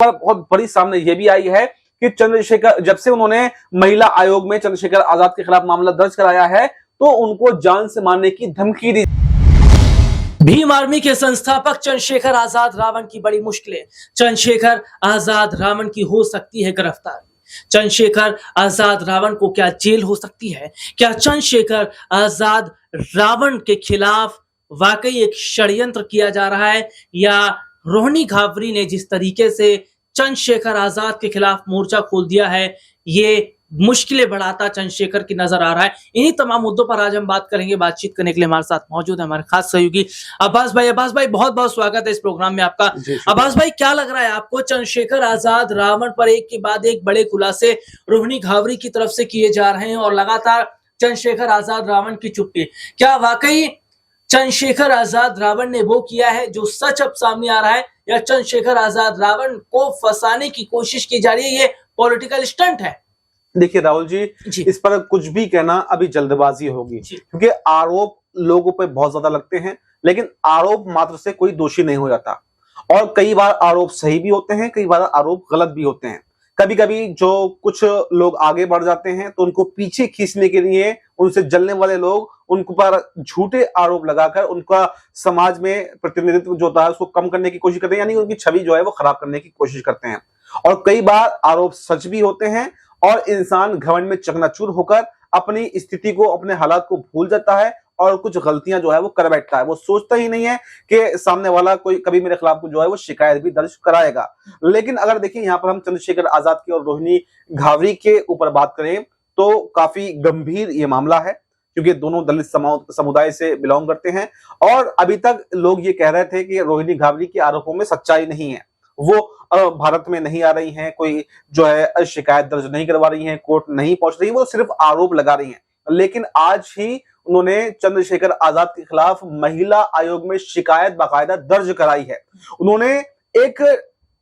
पर बहुत बड़ी सामने ये भी आई है कि चंद्रशेखर जब से उन्होंने महिला आयोग में चंद्रशेखर आजाद के खिलाफ मामला दर्ज कराया है तो उनको जान से मारने की धमकी दी। भीम आर्मी के संस्थापक चंद्रशेखर आजाद रावण की बड़ी मुश्किलें। चंद्रशेखर आजाद रावण की हो सकती है गिरफ्तारी। चंद्रशेखर आजाद रावण को क्या जेल हो सकती है? क्या चंद्रशेखर आजाद रावण के खिलाफ वाकई एक षड्यंत्र किया जा रहा है, या रोहिणी घावरी ने जिस तरीके से चंद्रशेखर आजाद के खिलाफ मोर्चा खोल दिया है, ये मुश्किलें बढ़ाता चंद्रशेखर की नजर आ रहा है। इन्हीं तमाम मुद्दों पर आज हम बात करेंगे। बातचीत करने के लिए हमारे साथ मौजूद है हमारे खास सहयोगी अब्बास भाई। अब्बास भाई, बहुत बहुत स्वागत है इस प्रोग्राम में आपका। अब्बास भाई, क्या लग रहा है आपको, चंद्रशेखर आजाद रावण पर एक के बाद एक बड़े खुलासे रोहिणी घावरी की तरफ से किए जा रहे हैं और लगातार चंद्रशेखर आजाद रावण की चुप्पी, क्या वाकई चंद्रशेखर आजाद रावण ने वो किया है जो सच अब सामने आ रहा है, या चंद्रशेखर आजाद रावण को फंसाने की कोशिश की जा रही है, ये पॉलिटिकल स्टंट है? देखिए राहुल जी, इस पर कुछ भी कहना अभी जल्दबाजी होगी, क्योंकि आरोप लोगों पे बहुत ज्यादा लगते हैं, लेकिन आरोप मात्र से कोई दोषी नहीं हो जाता। और कई बार आरोप सही भी होते हैं, कई बार आरोप गलत भी होते हैं। कभी कभी जो कुछ लोग आगे बढ़ जाते हैं तो उनको पीछे खींचने के लिए उनसे जलने वाले लोग उन पर झूठे आरोप लगाकर उनका समाज में प्रतिनिधित्व जो होता है उसको कम करने की कोशिश करते हैं, यानी उनकी छवि जो है वो खराब करने की कोशिश करते हैं। और कई बार आरोप सच भी होते हैं और इंसान घमंड में चकनाचूर होकर अपनी स्थिति को, अपने हालात को भूल जाता है और कुछ गलतियां जो है वो कर बैठता है। वो सोचता ही नहीं है कि सामने वाला कोई कभी मेरे खिलाफ जो है वो शिकायत भी दर्ज कराएगा। लेकिन अगर देखिए यहाँ पर हम चंद्रशेखर आजाद की और रोहिणी घावरी के ऊपर बात करें तो काफी गंभीर ये मामला है, क्योंकि दोनों दलित समुदाय से बिलोंग करते हैं। और अभी तक लोग ये कह रहे थे कि रोहिणी घावरी के आरोपों में सच्चाई नहीं है, वो भारत में नहीं आ रही हैं, कोई जो है शिकायत दर्ज नहीं करवा रही हैं, कोर्ट नहीं पहुंच रही, वो सिर्फ आरोप लगा रही हैं। लेकिन आज ही उन्होंने चंद्रशेखर आजाद के खिलाफ महिला आयोग में शिकायत बाकायदा दर्ज कराई है। उन्होंने एक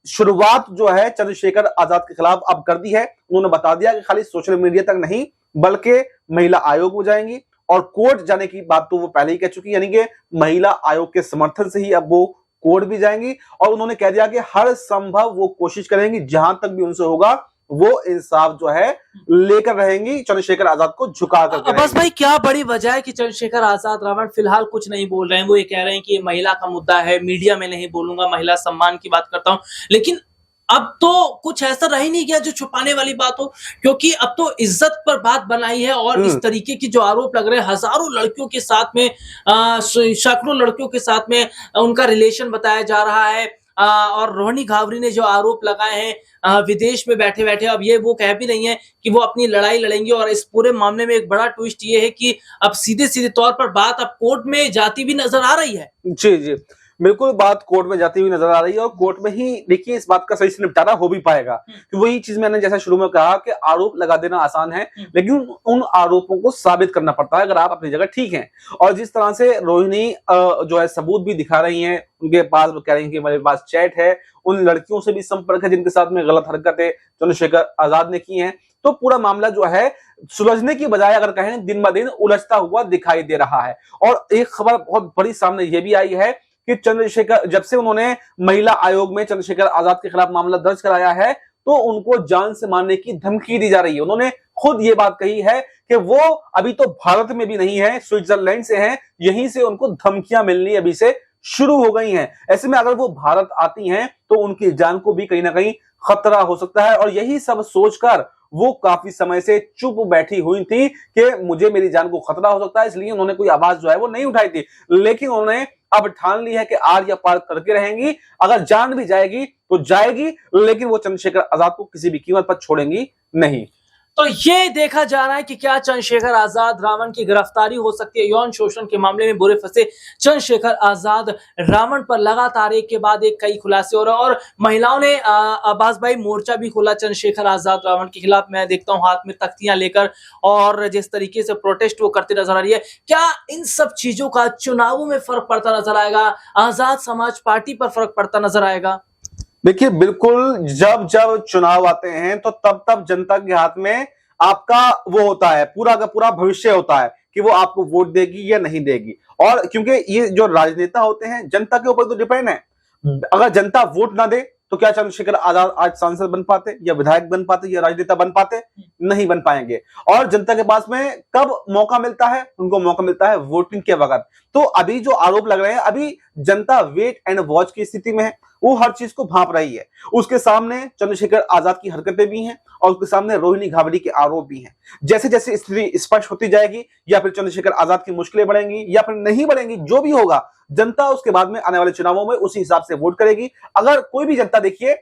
शुरुआत जो है चंद्रशेखर आजाद के खिलाफ अब कर दी है। उन्होंने बता दिया कि खाली सोशल मीडिया तक नहीं बल्कि महिला आयोग में जाएंगी, और कोर्ट जाने की बात तो वो पहले ही कह चुकी, यानी कि महिला आयोग के समर्थन से ही अब वो कोर्ट भी जाएंगी। और उन्होंने कह दिया कि हर संभव वो कोशिश करेंगी, जहां तक भी उनसे होगा वो इंसाफ जो है लेकर रहेंगी, चंद्रशेखर आजाद को झुका कर। बस भाई, क्या बड़ी वजह है कि चंद्रशेखर आजाद रावण फिलहाल कुछ नहीं बोल रहे हैं? वो ये कह रहे हैं कि ये महिला का मुद्दा है, मीडिया में नहीं बोलूंगा, महिला सम्मान की बात करता हूं। लेकिन अब तो कुछ ऐसा रह ही नहीं गया जो छुपाने वाली बात हो, क्योंकि अब तो इज्जत पर बात बनाई है। और इस तरीके की जो आरोप लग रहे हैं, हजारों लड़कियों के साथ में, सैकड़ों लड़कियों के साथ में उनका रिलेशन बताया जा रहा है। और रोहिणी घावरी ने जो आरोप लगाए हैं विदेश में बैठे बैठे, अब ये वो कह भी नहीं है कि वो अपनी लड़ाई लड़ेंगे। और इस पूरे मामले में एक बड़ा ट्विस्ट ये है कि अब सीधे सीधे तौर पर बात अब कोर्ट में जाती भी नजर आ रही है। जी जी, बिल्कुल, बात कोर्ट में जाती हुई नजर आ रही है। और कोर्ट में ही देखिए इस बात का सही से निपटारा हो भी पाएगा, कि वही चीज मैंने जैसा शुरू में कहा कि आरोप लगा देना आसान है, लेकिन उन आरोपों को साबित करना पड़ता है अगर आप अपनी जगह ठीक हैं। और जिस तरह से रोहिणी जो है सबूत भी दिखा रही हैं, उनके पास वो कह रही हैं कि मेरे पास चैट है, उन लड़कियों से भी संपर्क है जिनके साथ में गलत हरकतें चंद्रशेखर आजाद ने की हैं। तो पूरा मामला जो है सुलझने की बजाय अगर कहें दिन ब दिन उलझता हुआ दिखाई दे रहा है। और एक खबर बहुत बड़ी सामने ये भी आई है कि चंद्रशेखर जब से उन्होंने महिला आयोग में चंद्रशेखर आजाद के खिलाफ मामला दर्ज कराया है तो उनको जान से मारने की धमकी दी जा रही है। उन्होंने खुद ये बात कही है कि वो अभी तो भारत में भी नहीं है, स्विट्जरलैंड से हैं, यहीं से उनको धमकियां मिलनी अभी से शुरू हो गई हैं। ऐसे में अगर वो भारत आती हैं तो उनकी जान को भी कहीं ना कहीं खतरा हो सकता है। और यही सब सोचकर वो काफी समय से चुप बैठी हुई थी कि मुझे मेरी जान को खतरा हो सकता है, इसलिए उन्होंने कोई आवाज जो है वो नहीं उठाई थी। लेकिन उन्होंने अब ठान ली है कि आर या पार करके रहेंगी, अगर जान भी जाएगी तो जाएगी, लेकिन वो चंद्रशेखर आजाद को किसी भी कीमत पर छोड़ेंगी नहीं। तो ये देखा जा रहा है कि क्या चंद्रशेखर आजाद रावण की गिरफ्तारी हो सकती है। यौन शोषण के मामले में बुरे फंसे चंद्रशेखर आजाद रावण पर लगातार एक के बाद एक कई खुलासे हो रहे हैं। और महिलाओं ने अब्बास भाई मोर्चा भी खोला चंद्रशेखर आजाद रावण के खिलाफ। मैं देखता हूं हाथ में तख्तियां लेकर, और जिस तरीके से प्रोटेस्ट वो करते नजर आ रही है। क्या इन सब चीजों का चुनावों में फर्क पड़ता नजर आएगा? आजाद समाज पार्टी पर फर्क पड़ता नजर आएगा? देखिए बिल्कुल, जब जब चुनाव आते हैं तो तब तब जनता के हाथ में आपका वो होता है, पूरा का पूरा भविष्य होता है कि वो आपको वोट देगी या नहीं देगी। और क्योंकि ये जो राजनेता होते हैं जनता के ऊपर तो डिपेंड है, अगर जनता वोट ना दे तो क्या चंद्रशेखर आजाद आज सांसद बन पाते या विधायक बन पाते या राजनेता बन पाते? नहीं बन पाएंगे। और जनता के पास में कब मौका मिलता है? उनको मौका मिलता है वोटिंग के वक्त। तो अभी जो आरोप लग रहे हैं, अभी जनता वेट एंड वॉच की स्थिति में है, वो हर चीज को भांप रही है। उसके सामने चंद्रशेखर आजाद की हरकतें भी हैं और उसके सामने रोहिणी घावरी के आरोप भी हैं। जैसे जैसे स्थिति स्पष्ट होती जाएगी, या फिर चंद्रशेखर आजाद की मुश्किलें बढ़ेंगी या फिर नहीं बढ़ेंगी, जो भी होगा जनता उसके बाद में आने वाले चुनावों में उसी हिसाब से वोट करेगी। अगर कोई भी जनता, देखिए,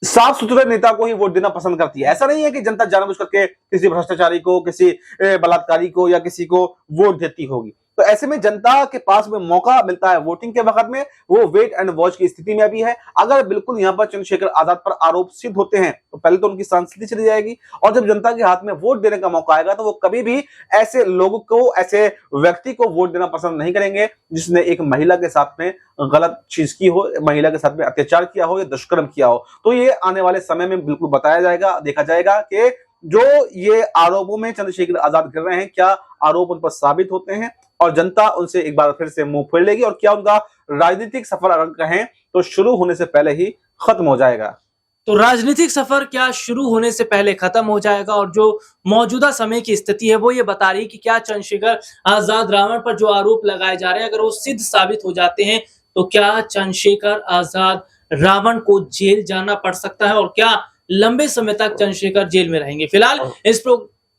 साफ सुथरे नेता को ही वोट देना पसंद करती है। ऐसा नहीं है कि जनता जानबूझ करके किसी भ्रष्टाचारी को, किसी बलात्कारी को या किसी को वोट देती होगी। तो ऐसे में जनता के पास में मौका मिलता है वोटिंग के वक्त में, वो वेट एंड वॉच की स्थिति में अभी है। अगर बिल्कुल यहां पर चंद्रशेखर आजाद पर आरोप सिद्ध होते हैं तो पहले तो उनकी सांसदी चली जाएगी, और जब जनता के हाथ में वोट देने का मौका आएगा तो वो कभी भी ऐसे लोगों को, ऐसे व्यक्ति को वोट देना पसंद नहीं करेंगे जिसने एक महिला के साथ में गलत चीज की हो, महिला के साथ में अत्याचार किया हो या दुष्कर्म किया हो। तो ये आने वाले समय में बिल्कुल बताया जाएगा, देखा जाएगा कि जो ये आरोपों में चंद्रशेखर आजाद कर रहे हैं, क्या आरोप उन पर साबित होते हैं, और जनता उनसे एक बार फिर से मुंह फेर लेगी, और क्या उनका राजनीतिक सफर अगर कहें तो शुरू होने से पहले ही खत्म हो जाएगा। तो राजनीतिक सफर क्या शुरू होने से पहले खत्म हो जाएगा, और जो मौजूदा समय की स्थिति है वो ये बता रही है कि क्या चंद्रशेखर आजाद रावण पर जो आरोप लगाए जा रहे हैं, अगर वो सिद्ध साबित हो जाते हैं तो क्या चंद्रशेखर आजाद रावण को जेल जाना पड़ सकता है, और क्या लंबे समय तक चंद्रशेखर जेल में रहेंगे। फिलहाल इस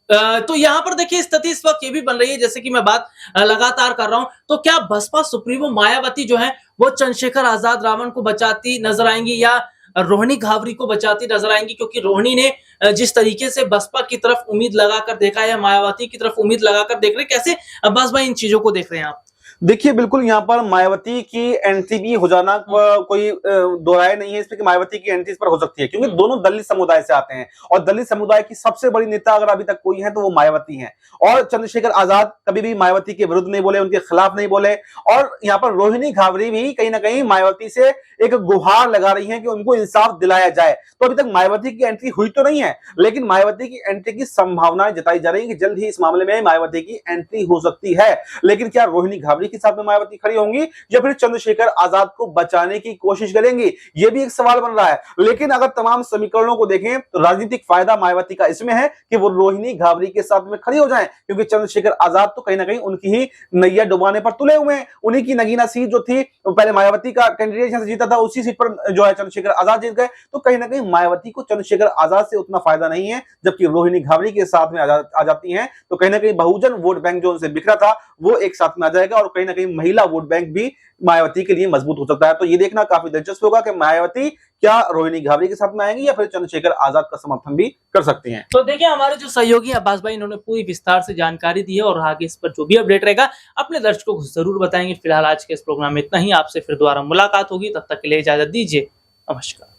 तो यहाँ पर देखिए स्थिति इस वक्त ये भी बन रही है, जैसे कि मैं बात लगातार कर रहा हूं, तो क्या बसपा सुप्रीमो मायावती जो है वो चंद्रशेखर आजाद रावण को बचाती नजर आएंगी या रोहिणी घावरी को बचाती नजर आएंगी? क्योंकि रोहिणी ने जिस तरीके से बसपा की तरफ उम्मीद लगाकर देखा है, मायावती की तरफ उम्मीद लगाकर देख रहे, कैसे अब्बास भाई इन चीजों को देख रहे हैं आप? देखिए, बिल्कुल यहाँ पर मायावती की एंट्री भी हो जाना कोई दो राय नहीं है इसमें कि मायावती की एंट्री इस पर हो सकती है, क्योंकि दोनों दलित समुदाय से आते हैं, और दलित समुदाय की सबसे बड़ी नेता अगर अभी तक कोई है तो वो मायावती हैं। और चंद्रशेखर आजाद कभी भी मायावती के विरुद्ध नहीं बोले, उनके खिलाफ नहीं बोले, और यहाँ पर रोहिणी घावरी भी कहीं ना कहीं मायावती से एक गुहार लगा रही है कि उनको इंसाफ दिलाया जाए। तो अभी तक मायावती की एंट्री हुई तो नहीं है, लेकिन मायावती की एंट्री की संभावनाएं जताई जा रही है कि जल्द ही इस मामले में मायावती की एंट्री हो सकती है। लेकिन क्या रोहिणी घावरी के साथ में मायावती खड़ी होंगी या फिर चंद्रशेखर आजाद को बचाने की कोशिश करेंगी, यह भी एक सवाल बन रहा है। लेकिन अगर तमाम समीकरणों को देखें तो राजनीतिक फायदा मायावती का इसमें है कि वो रोहिणी घावरी के साथ में खड़ी हो जाएं, क्योंकि चंद्रशेखर आजाद तो कहीं ना कहीं उनकी ही नैया डुबाने पर तुले हुए हैं। उन्हीं की नगीना सीट जो थी, पहले मायावती का कैंडिडेट यहां से जीता था, उसी सीट पर जो है चंद्रशेखर आजाद जीत गए। तो कहीं ना कहीं मायावती को चंद्रशेखर आजाद से उतना फायदा नहीं है, जबकि रोहिणी घावरी के साथ में आ जाती हैं तो कहीं ना कहीं बहुजन वोट बैंक जो उनसे बिखरा था वो एक साथ में आ जाएगा, और कहीं ना कहीं महिला वोट बैंक भी मायावती के लिए मजबूत हो सकता है। तो ये देखना काफी दिलचस्प होगा कि मायावती क्या रोहिणी घावरी के साथ में आएंगी या फिर चंद्रशेखर आजाद का समर्थन भी कर सकती हैं। तो देखिए हमारे जो सहयोगी अब्बास भाई, इन्होंने पूरी विस्तार से जानकारी दी है, और आगे इस पर जो भी अपडेट रहेगा अपने दर्शकों को जरूर बताएंगे। फिलहाल आज के इस प्रोग्राम में इतना ही, आपसे फिर दोबारा मुलाकात होगी, तब तक के लिए इजाजत दीजिए, नमस्कार।